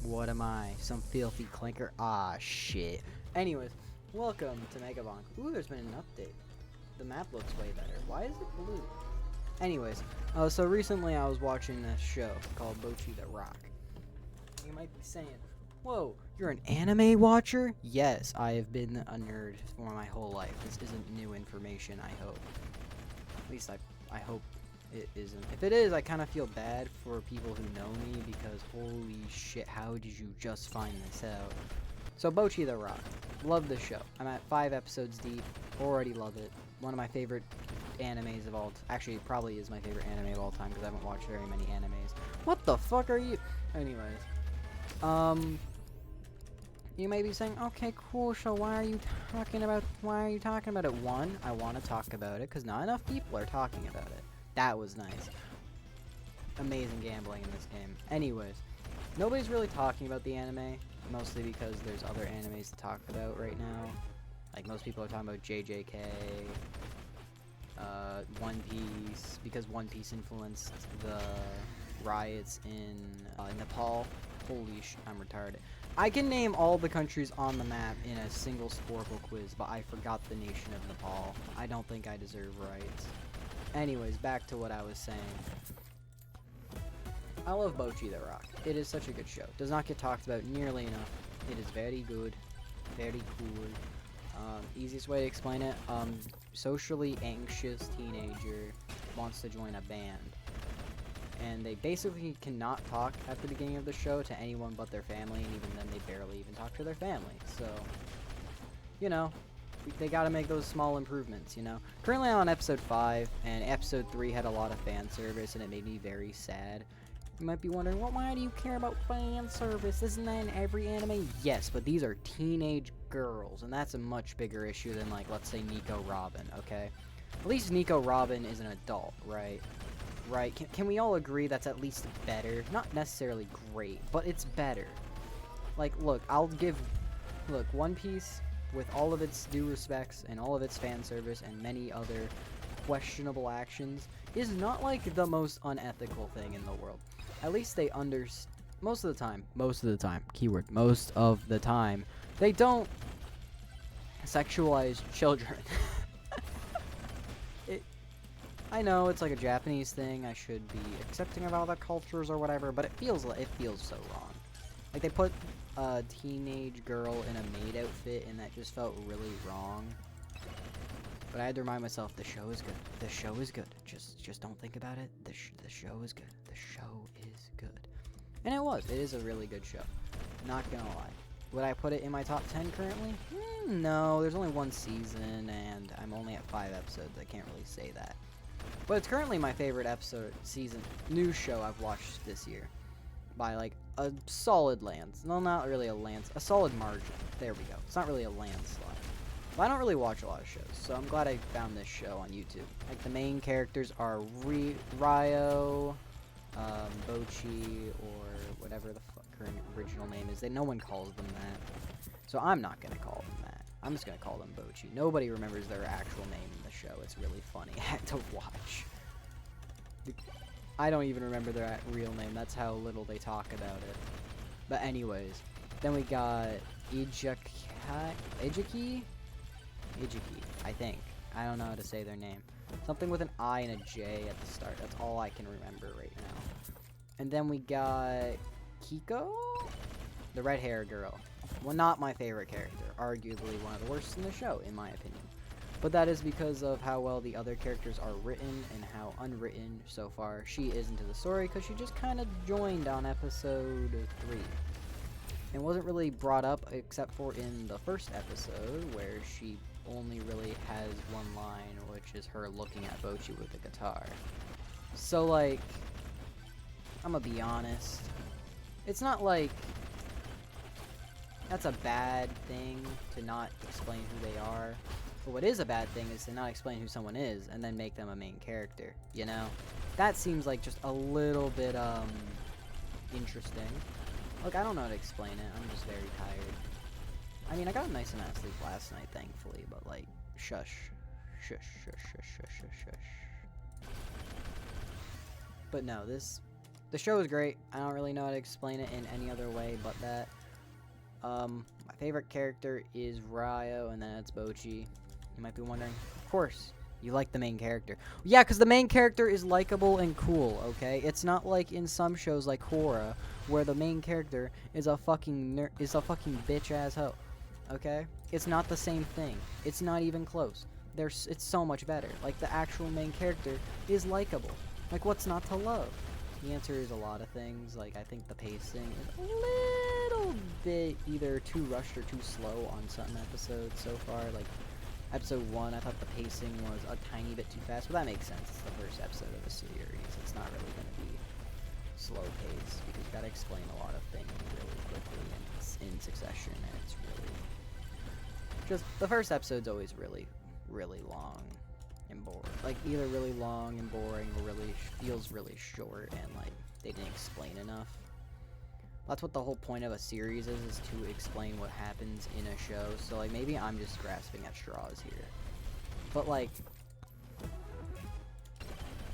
What am I? Some filthy clinker? Ah, shit. Anyways, welcome to Megabonk. Ooh, there's been an update. The map looks way better. Why is it blue? Anyways, so recently I was watching this show called Bocchi the Rock. You might be saying, whoa, you're an anime watcher? Yes, I have been a nerd for my whole life. This isn't new information, I hope. At least I hope it isn't. If it is, I kind of feel bad for people who know me because holy shit, how did you just find this out? So Bocchi the Rock. Love the show. I'm at 5 episodes deep. Already love it. One of my favorite animes of all actually it probably is my favorite anime of all time because I haven't watched very many animes. What the fuck are you? Anyways. You may be saying, okay, cool, so why are you talking about it? One, I want to talk about it because not enough people are talking about it. That was nice. Amazing gambling in this game. Anyways, nobody's really talking about the anime, mostly because there's other animes to talk about right now. Like, most people are talking about JJK, One Piece, because One Piece influenced the riots in Nepal. Holy sh... I'm retarded. I can name all the countries on the map in a single Sporkle quiz, but I forgot the nation of Nepal. I don't think I deserve rights. Anyways, back to what I was saying. I love Bocchi the Rock. It is such a good show. Does not get talked about nearly enough. It is very good. Very cool. Easiest way to explain it, socially anxious teenager wants to join a band. And they basically cannot talk at the beginning of the show to anyone but their family, and even then they barely even talk to their family. So, you know, they gotta make those small improvements, you know. Currently I'm on episode 5, and episode 3 had a lot of fan service, and it made me very sad. You might be wondering, well, why do you care about fan service? Isn't that in every anime? Yes, but these are teenage girls, and that's a much bigger issue than, like, let's say Nico Robin, okay? At least Nico Robin is an adult, right? Right? Can we all agree that's at least better? Not necessarily great, but it's better. Like, look, look, One Piece, with all of its due respects and all of its fan service and many other questionable actions, is not like the most unethical thing in the world. At least they most of the time, keyword, most of the time, they don't sexualize children. I know it's like a Japanese thing, I should be accepting of other cultures or whatever, but it feels so wrong. Like, they put a teenage girl in a maid outfit, and that just felt really wrong. But I had to remind myself, the show is good. The show is good. Just don't think about it. The show is good. The show is good. And it was. It is a really good show. Not gonna lie. Would I put it in my top 10 currently? No, there's only one season, and I'm only at 5 episodes. I can't really say that. But it's currently my favorite new show I've watched this year. By, like, a solid no, not really a solid margin. There we go. It's not really a landslide. But I don't really watch a lot of shows, so I'm glad I found this show on YouTube. Like, the main characters are Ryo, Bocchi, or whatever the fuck her original name is. No one calls them that. So I'm not gonna call them that. I'm just gonna call them Bocchi. Nobody remembers their actual name in the show. It's really funny to watch. I don't even remember their real name. That's how little they talk about it. But anyways, then we got Ijiki, I think. I don't know how to say their name. Something with an I and a J at the start. That's all I can remember right now. And then we got Kiko? The red hair girl. Well, not my favorite character. Arguably one of the worst in the show, in my opinion. But that is because of how well the other characters are written and how unwritten so far she is into the story, because she just kind of joined on episode 3. And wasn't really brought up except for in the first episode, where she only really has one line, which is her looking at Bocchi with the guitar. So, like, I'm gonna be honest. It's not like that's a bad thing to not explain who they are. But what is a bad thing is to not explain who someone is and then make them a main character, you know? That seems like just a little bit, interesting. Look, I don't know how to explain it. I'm just very tired. I mean, I got a nice amount of sleep last night, thankfully, but, like, shush. Shush, shush, shush, shush, shush, shush. But no, this the show is great. I don't really know how to explain it in any other way but that. My favorite character is Ryo, and then it's Bocchi. You might be wondering, of course, you like the main character. Yeah, because the main character is likable and cool, okay? It's not like in some shows like Korra, where the main character is a fucking bitch-ass hoe, okay? It's not the same thing. It's not even close. It's so much better. Like, the actual main character is likable. Like, what's not to love? The answer is a lot of things. Like, I think the pacing is a little bit either too rushed or too slow on some episodes so far. Like, episode 1, I thought the pacing was a tiny bit too fast, but that makes sense. It's the first episode of the series. It's not really going to be slow paced because you got to explain a lot of things really quickly and in succession, and it's really just the first episode's always really long and boring. Like, either really long and boring or really feels really short and like they didn't explain enough. That's what the whole point of a series is to explain what happens in a show. So like maybe I'm just grasping at straws here. But like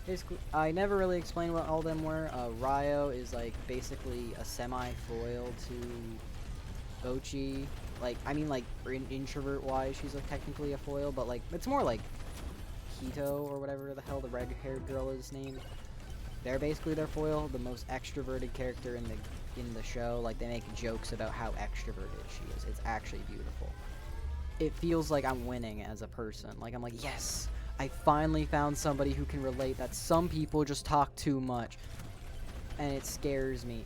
basically I never really explained what all of them were. Ryo is like basically a semi-foil to Bocchi. Like, I mean, like, introvert-wise, she's, like, technically a foil, but, like, it's more like Hito, or whatever the hell the red-haired girl is named. They're basically their foil, the most extroverted character in the show. Like, they make jokes about how extroverted she is. It's actually beautiful. It feels like I'm winning as a person. Like, I'm like, yes, I finally found somebody who can relate that some people just talk too much. And it scares me.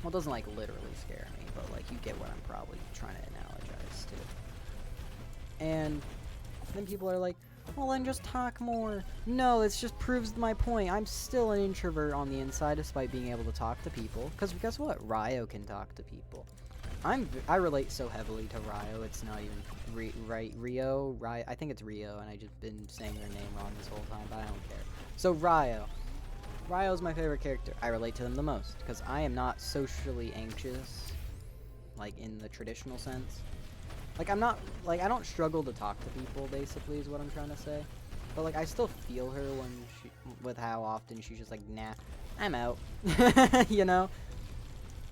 Well, it doesn't, like, literally scare me, but, like, you get what I'm probably trying to analogize to. And then people are like, well, then just talk more. No, it just proves my point. I'm still an introvert on the inside despite being able to talk to people. Because guess what? Ryo can talk to people. I relate so heavily to Ryo, it's not even Rio. I think it's Rio, and I just been saying their name wrong this whole time, but I don't care. So, Ryo. Ryo's my favorite character. I relate to them the most because I am not socially anxious, like in the traditional sense. Like I'm not, like I don't struggle to talk to people. Basically, is what I'm trying to say. But like I still feel her with how often she's just like, nah, I'm out. You know?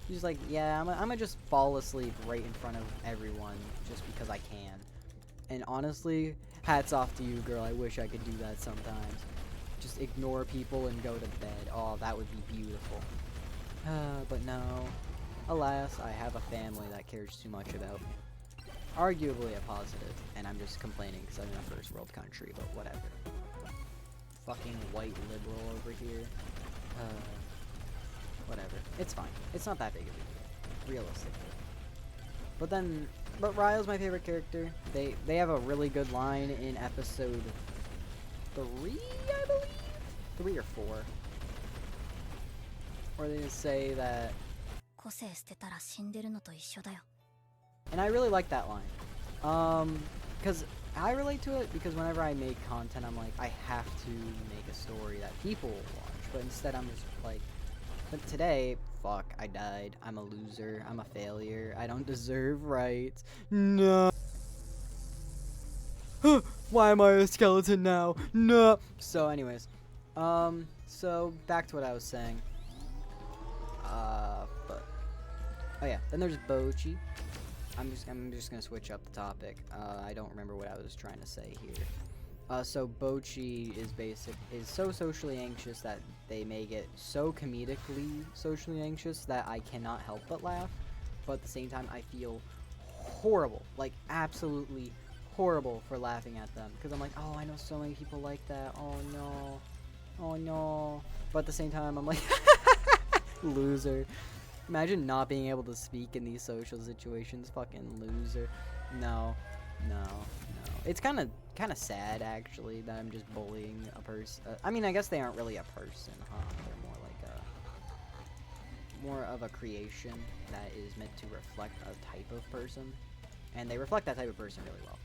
She's like, yeah, I'm gonna just fall asleep right in front of everyone just because I can. And honestly, hats off to you, girl. I wish I could do that sometimes. Just ignore people and go to bed. Oh, that would be beautiful. But no. Alas, I have a family that cares too much about me. Arguably a positive, and I'm just complaining because I'm in a first world country, but whatever. Fucking white liberal over here. Whatever. It's fine. It's not that big of a deal, realistically. But Ryo's my favorite character. They have a really good line in episode 3, I believe? 3 or 4. Where they just say that... And I really like that line. Because I relate to it because whenever I make content, I'm like, I have to make a story that people will watch. But instead, I'm just like, but today, fuck, I died. I'm a loser. I'm a failure. I don't deserve rights. No. Why am I a skeleton now? No. So anyways, so back to what I was saying. But oh yeah, then there's Bocchi. I'm just gonna switch up the topic. I don't remember what I was trying to say here. So Bocchi is so socially anxious that they may get so comedically socially anxious that I cannot help but laugh. But at the same time, I feel horrible, like absolutely horrible for laughing at them because I'm like, oh, I know so many people like that. Oh no, oh no. But at the same time, I'm like, loser. Imagine not being able to speak in these social situations. Fucking loser. No. It's kind of sad actually that I'm just bullying a person. I mean, I guess they aren't really a person, huh? They're more like more of a creation that is meant to reflect a type of person, and they reflect that type of person really well.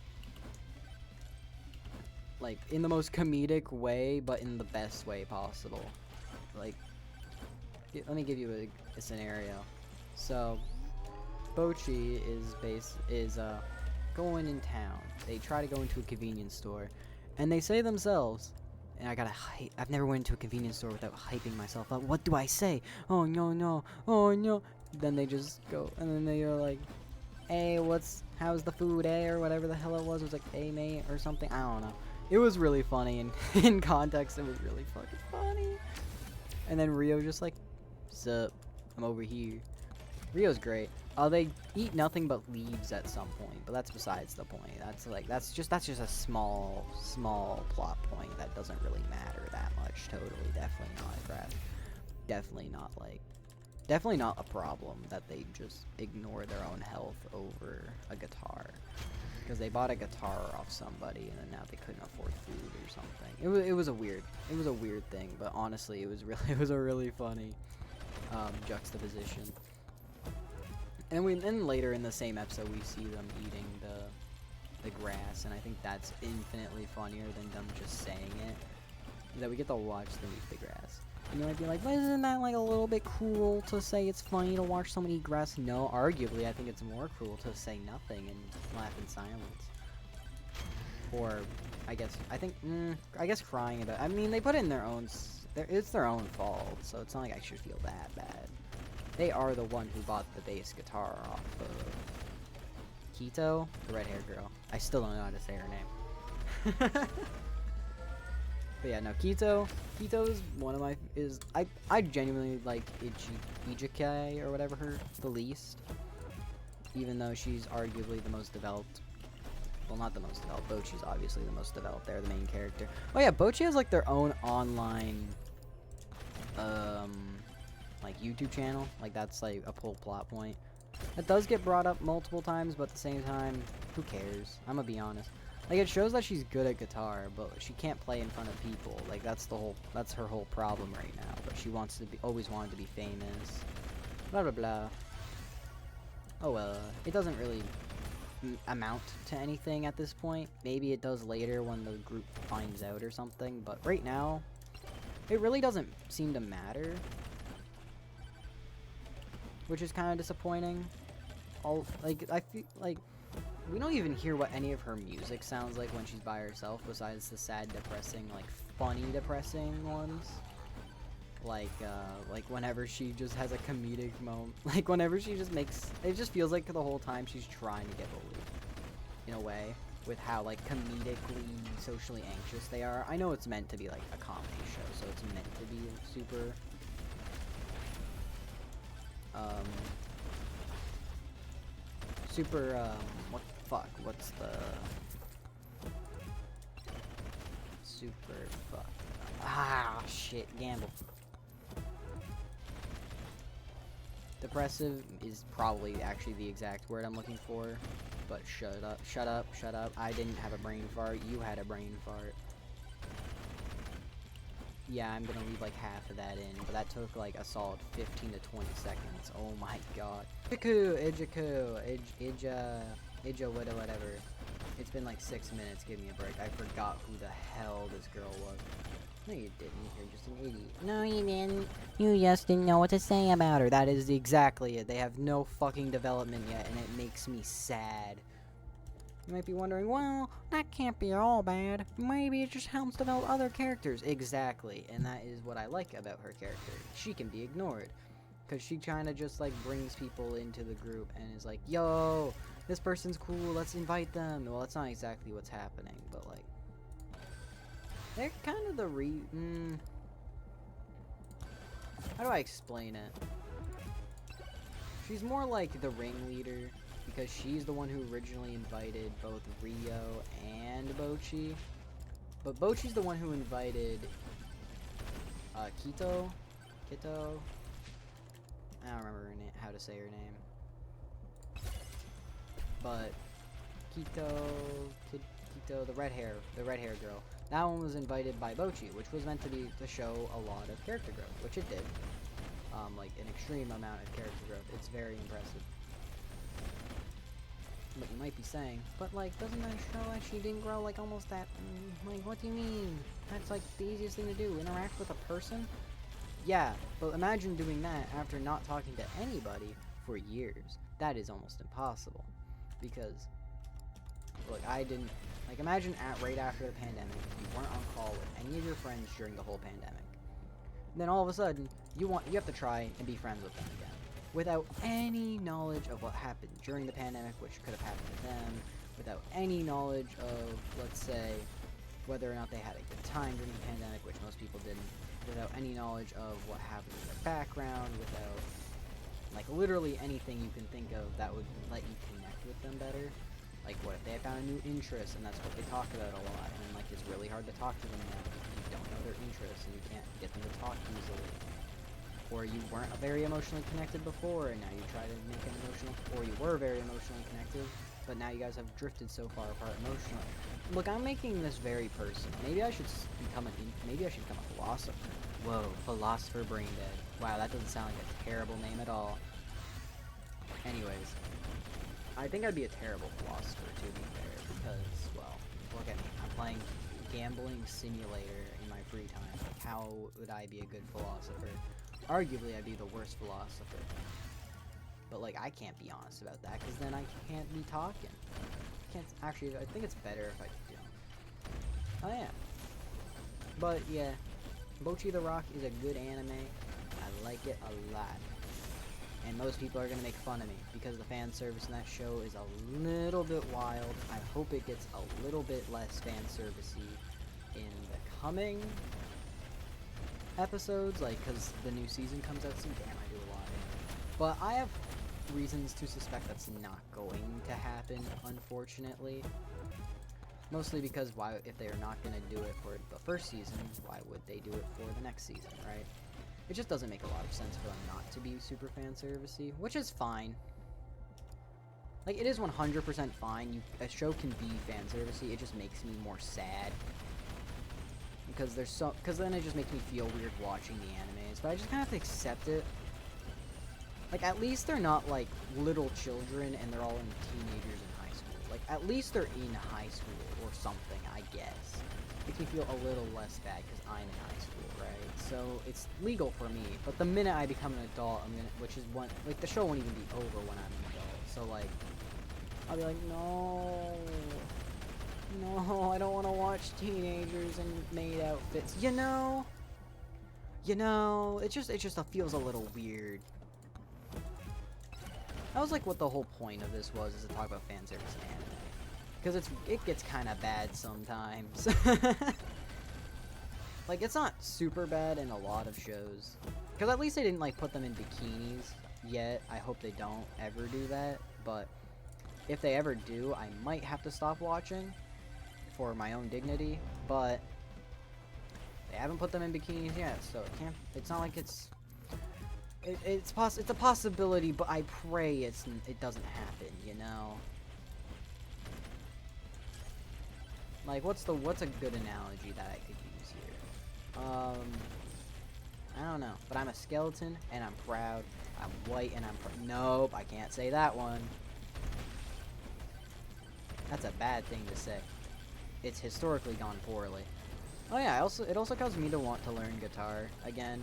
Like in the most comedic way, but in the best way possible. Like, let me give you a scenario. So, Bocchi is going in town. They try to go into a convenience store, and they say themselves, and I gotta hype. I've never went into a convenience store without hyping myself up. What do I say? Oh no no, oh no. Then they just go, and then they are like, hey, how's the food, eh? Or whatever the hell it was. It was like, hey mate, or something. I don't know. It was really funny, and in context, it was really fucking funny. And then Rio just like, sup, I'm over here. Rio's great. They eat nothing but leaves at some point, but that's besides the point. That's just a small plot point that doesn't really matter that much. Totally, definitely not definitely not a problem that they just ignore their own health over a guitar, because they bought a guitar off somebody and then now they couldn't afford food or something. It was a weird thing, but honestly, it was a really funny juxtaposition. And then later in the same episode, we see them eating the grass, and I think that's infinitely funnier than them just saying it. That we get to watch them eat the grass. And you might be like, well, isn't that like a little bit cruel to say it's funny to watch someone eat grass? No, arguably, I think it's more cruel to say nothing and laugh in silence. Or, I guess crying about. I mean, they put it in their own. It's their own fault, so it's not like I should feel that bad. They are the one who bought the bass guitar off of Quito, the red-haired girl. I still don't know how to say her name. But yeah, no, Quito is one of my, I genuinely like Ijike, or whatever the least. Even though she's arguably the most developed. Well, not the most developed. Bocchi's obviously the most developed. They're the main character. Oh yeah, Bocchi has like their own online, like YouTube channel. Like that's like a full plot point. That does get brought up multiple times, but at the same time, who cares? I'm gonna be honest. Like, it shows that she's good at guitar, but she can't play in front of people. Like, that's her whole problem right now. But she always wanted to be famous. Blah, blah, blah. Oh, well, it doesn't really amount to anything at this point. Maybe it does later when the group finds out or something. But right now, it really doesn't seem to matter. Which is kind of disappointing. I feel like we don't even hear what any of her music sounds like when she's by herself, besides the sad, depressing, like funny, depressing ones. Like whenever she just has a comedic moment, like whenever she just makes, it just feels like the whole time she's trying to get bullied, in a way, with how like comedically, socially anxious they are. I know it's meant to be like a comedy show, so it's meant to be super, what the fuck? What's the super fuck? Ah, shit, gamble. Depressive is probably actually the exact word I'm looking for, but shut up. I didn't have a brain fart, you had a brain fart. Yeah, I'm gonna leave like half of that in, but that took like a solid 15 to 20 seconds. Oh my god. Ija, whatever. It's been like 6 minutes, give me a break. I forgot who the hell this girl was. No, you didn't. You're just an idiot. No, you didn't. You just didn't know what to say about her. That is exactly it. They have no fucking development yet, and it makes me sad. You might be wondering, well, that can't be all bad. Maybe it just helps develop other characters. Exactly, and that is what I like about her character. She can be ignored. Because she kind of just, like, brings people into the group and is like, yo, this person's cool, let's invite them. Well, that's not exactly what's happening, but, like, they're kind of the how do I explain it? She's more like the ringleader, because she's the one who originally invited both Rio and Bocchi. But Bocchi's the one who invited Quito. I don't remember how to say her name. But Quito, the red hair girl. That one was invited by Bocchi, which was meant to show a lot of character growth, which it did. Like an extreme amount of character growth. It's very impressive. But you might be saying, but like, doesn't that show that she didn't grow like almost that? Like, what do you mean? That's like the easiest thing to do. Interact with a person? Yeah, but imagine doing that after not talking to anybody for years. That is almost impossible. Because Look, I didn't, like, imagine right after the pandemic, you weren't on call with any of your friends during the whole pandemic. And then all of a sudden, you have to try and be friends with them again, without any knowledge of what happened during the pandemic, which could have happened to them, without any knowledge of, let's say, whether or not they had a good time during the pandemic, which most people didn't, without any knowledge of what happened in their background, without, like, literally anything you can think of that would let you connect with them better. Like, what if they had found a new interest, and that's what they talk about a lot, and, like, it's really hard to talk to them now because you don't know their interests, and you can't get them to talk easily. Or you weren't very emotionally connected before, and now you try to make an emotional, or you were very emotionally connected, but now you guys have drifted so far apart emotionally. Look, I'm making this very personal. Maybe I should become a philosopher. Whoa, philosopher brain dead. Wow, that doesn't sound like a terrible name at all. Anyways, I think I'd be a terrible philosopher, to be fair, because, well, look at me. I'm playing gambling simulator in my free time. Like, how would I be a good philosopher? Arguably, I'd be the worst philosopher. But, like, I can't be honest about that, because then I can't be talking. Actually, I think it's better if I don't. Oh, yeah. But, yeah. Bocchi the Rock is a good anime. I like it a lot. And most people are going to make fun of me, because the fan service in that show is a little bit wild. I hope it gets a little bit less fan servicey in the coming episodes, like, because the new season comes out soon. Damn, I do a lot. But I have reasons to suspect that's not going to happen, unfortunately. Mostly because if they are not going to do it for the first season, why would they do it for the next season, right? It just doesn't make a lot of sense for them not to be super fan servicey, which is fine. Like, it is 100% fine. A show can be fan servicey. It just makes me more sad. Because then it just makes me feel weird watching the animes. But I just kind of have to accept it. Like, at least they're not, like, little children and they're all in teenagers in high school. Like, at least they're in high school or something, I guess. Makes me feel a little less bad because I'm in high school, right? So, it's legal for me. But the minute I become an adult, like, the show won't even be over when I'm an adult. So, like, I'll be like, no, I don't want to watch teenagers in maid outfits. You know, it just feels a little weird. That was like what the whole point of this was, is to talk about fan service in anime. Because it gets kind of bad sometimes. Like, it's not super bad in a lot of shows. Because at least they didn't, like, put them in bikinis yet. I hope they don't ever do that. But if they ever do, I might have to stop watching for my own dignity. But they haven't put them in bikinis yet, so it's not like it's a possibility, but I pray it doesn't happen, you know? Like, what's a good analogy that I could use here? I don't know, but I'm a skeleton, and I'm proud. I'm white, and nope, I can't say that one. That's a bad thing to say. It's historically gone poorly. Oh yeah, it also caused me to want to learn guitar again.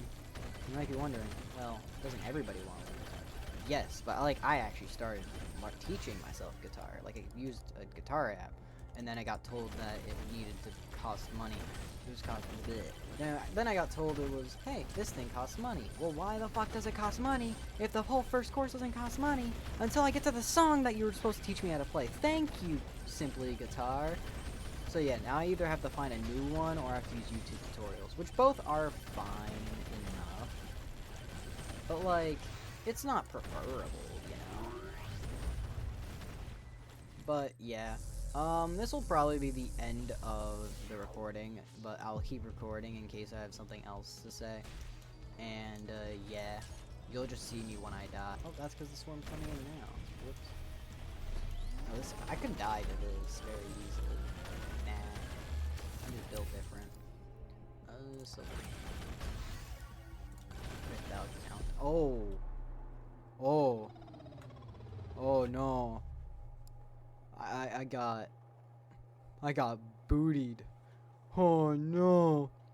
You might be wondering, well, doesn't everybody want to learn guitar? Yes, but I actually started teaching myself guitar. Like, I used a guitar app, and then I got told that it needed to cost money. It was costing a bit. Then I got told it was, hey, this thing costs money. Well, why the fuck does it cost money if the whole first course doesn't cost money until I get to the song that you were supposed to teach me how to play? Thank you, Simply Guitar. So yeah, now I either have to find a new one or I have to use YouTube tutorials, which both are fine enough. But, like, it's not preferable, you know? But, yeah. This will probably be the end of the recording, but I'll keep recording in case I have something else to say. And, yeah. You'll just see me when I die. Oh, that's because the storm's coming in now. Whoops. Oh, I could die to this very easily. Nah. I'm just built different. So... without count. Oh! Oh! Oh, no. I got bootied. Oh, no.